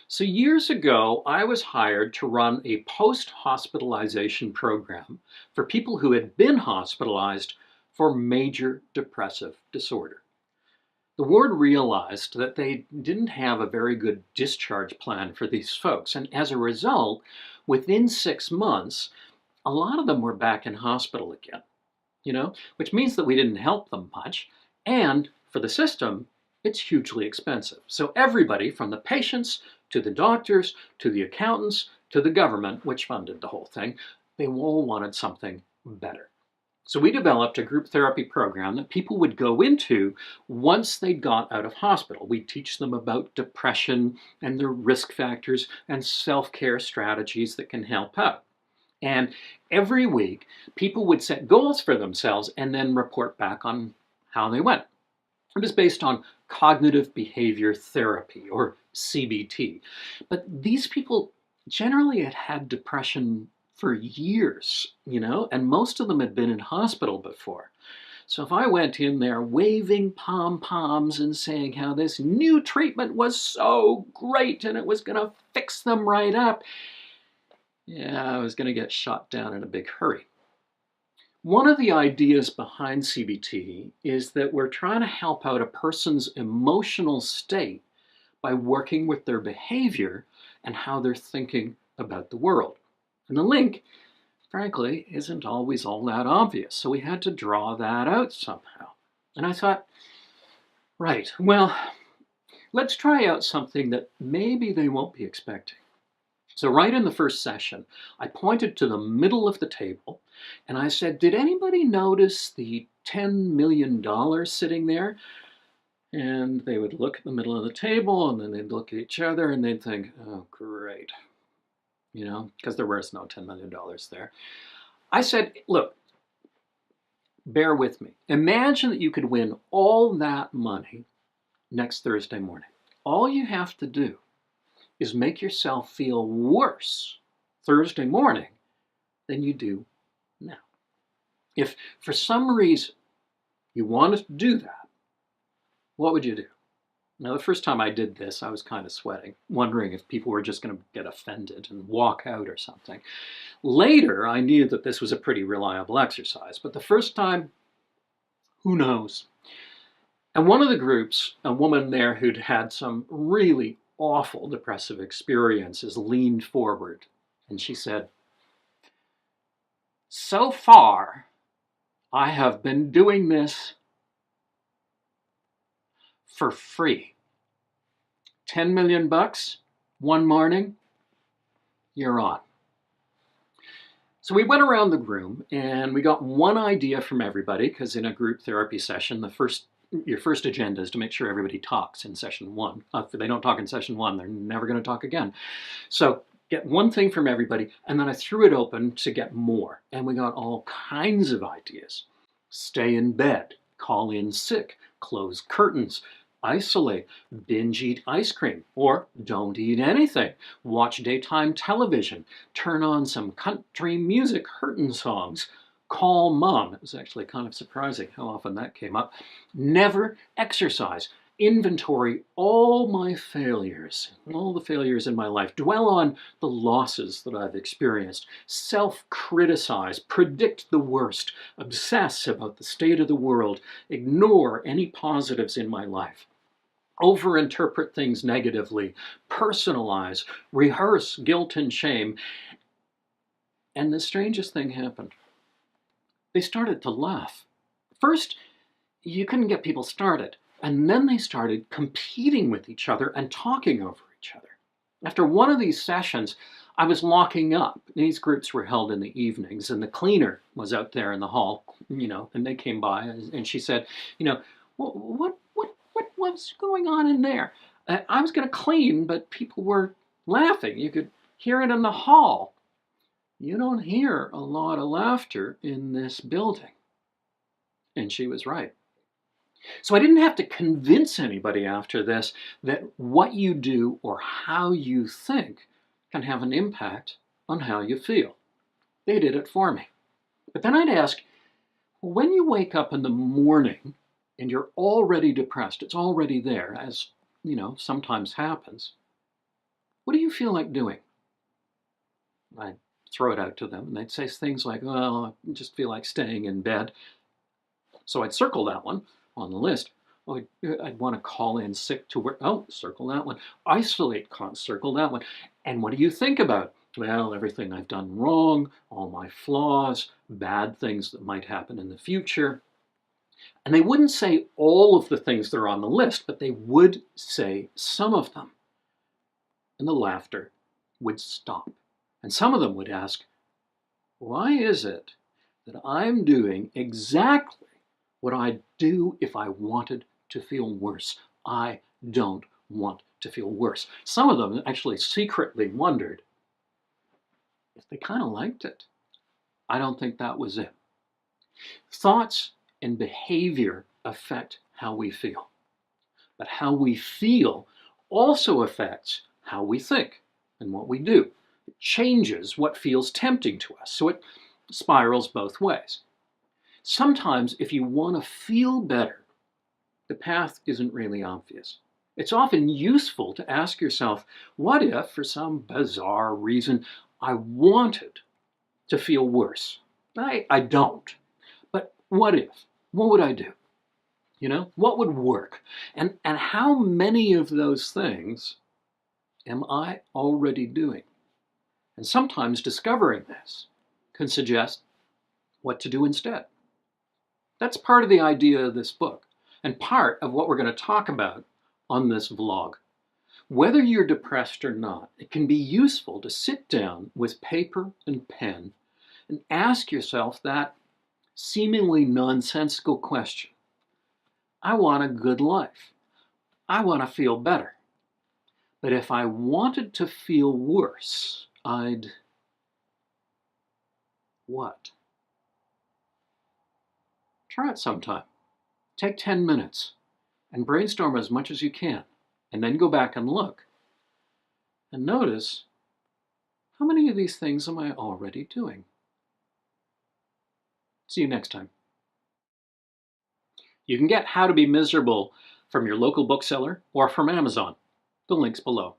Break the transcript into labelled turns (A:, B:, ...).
A: So years ago, I was hired to run a post-hospitalization program for people who had been hospitalized for major depressive disorder. The ward realized that they didn't have a very good discharge plan for these folks, and as a result, within 6 months, a lot of them were back in hospital again, which means that we didn't help them much, and for the system, it's hugely expensive. So everybody, from the patients to the doctors to the accountants to the government, which funded the whole thing, they all wanted something better. So we developed a group therapy program that people would go into once they got out of hospital. We'd teach them about depression and their risk factors and self-care strategies that can help out. And every week, people would set goals for themselves and then report back on how they went. It was based on cognitive behavior therapy, or CBT. But these people generally had had depression for years, and most of them had been in hospital before. So if I went in there waving pom-poms and saying how this new treatment was so great and it was going to fix them right up, yeah, I was going to get shot down in a big hurry. One of the ideas behind CBT is that we're trying to help out a person's emotional state by working with their behavior and how they're thinking about the world. And the link, frankly, isn't always all that obvious, so we had to draw that out somehow. And I thought, right, well, let's try out something that maybe they won't be expecting. So right in the first session, I pointed to the middle of the table and I said, did anybody notice the $10 million sitting there? And they would look at the middle of the table and then they'd look at each other and they'd think, oh, great. Because there was no $10 million there. I said, look, bear with me. Imagine that you could win all that money next Thursday morning. All you have to do is make yourself feel worse Thursday morning than you do now. If for some reason you wanted to do that, what would you do? Now, the first time I did this, I was kind of sweating, wondering if people were just going to get offended and walk out or something. Later, I knew that this was a pretty reliable exercise, but the first time, who knows? And one of the groups, a woman there who'd had some really awful depressive experiences, leaned forward and she said, so far, I have been doing this for free. 10 million bucks, one morning, you're on. So we went around the room and we got one idea from everybody, because in a group therapy session, your first agenda is to make sure everybody talks in session one. If they don't talk in session one, they're never going to talk again. So get one thing from everybody, and then I threw it open to get more. And we got all kinds of ideas. Stay in bed, call in sick, close curtains, isolate, binge eat ice cream, or don't eat anything, watch daytime television, turn on some country music hurtin' songs, call mom. It was actually kind of surprising how often that came up. Never exercise. Inventory all my failures, all the failures in my life. Dwell on the losses that I've experienced. Self-criticize, predict the worst, obsess about the state of the world, ignore any positives in my life. Overinterpret things negatively, personalize, rehearse guilt and shame. And the strangest thing happened. They started to laugh. First, you couldn't get people started. And then they started competing with each other and talking over each other. After one of these sessions, I was locking up. These groups were held in the evenings, and the cleaner was out there in the hall, and they came by, and she said, what was going on in there? I was going to clean, but people were laughing. You could hear it in the hall. You don't hear a lot of laughter in this building. And she was right. So I didn't have to convince anybody after this that what you do or how you think can have an impact on how you feel. They did it for me. But then I'd ask, well, when you wake up in the morning and you're already depressed, it's already there, as sometimes happens, What do you feel like doing? I'd throw it out to them, and they'd say things like, well, I just feel like staying in bed. So I'd circle that one on the list. Oh, I'd want to call in sick to work. Oh, circle that one. Isolate, circle that one. And what do you think about? Well, everything I've done wrong, all my flaws, bad things that might happen in the future. And they wouldn't say all of the things that are on the list, but they would say some of them. And the laughter would stop. And some of them would ask, why is it that I'm doing exactly what I'd do if I wanted to feel worse? I don't want to feel worse. Some of them actually secretly wondered if they kind of liked it. I don't think that was it. Thoughts and behavior affect how we feel. But how we feel also affects how we think and what we do. It changes what feels tempting to us, so it spirals both ways. Sometimes, if you want to feel better, the path isn't really obvious. It's often useful to ask yourself, what if, for some bizarre reason, I wanted to feel worse? I don't. But what if? What would I do? You know, what would work? And how many of those things am I already doing? And sometimes discovering this can suggest what to do instead. That's part of the idea of this book, and part of what we're going to talk about on this vlog. Whether you're depressed or not, it can be useful to sit down with paper and pen and ask yourself that seemingly nonsensical question. I want a good life. I want to feel better. But if I wanted to feel worse, I'd... what? Try it sometime. Take 10 minutes and brainstorm as much as you can, and then go back and look. And notice, how many of these things am I already doing? See you next time. You can get How to Be Miserable from your local bookseller or from Amazon. The link's below.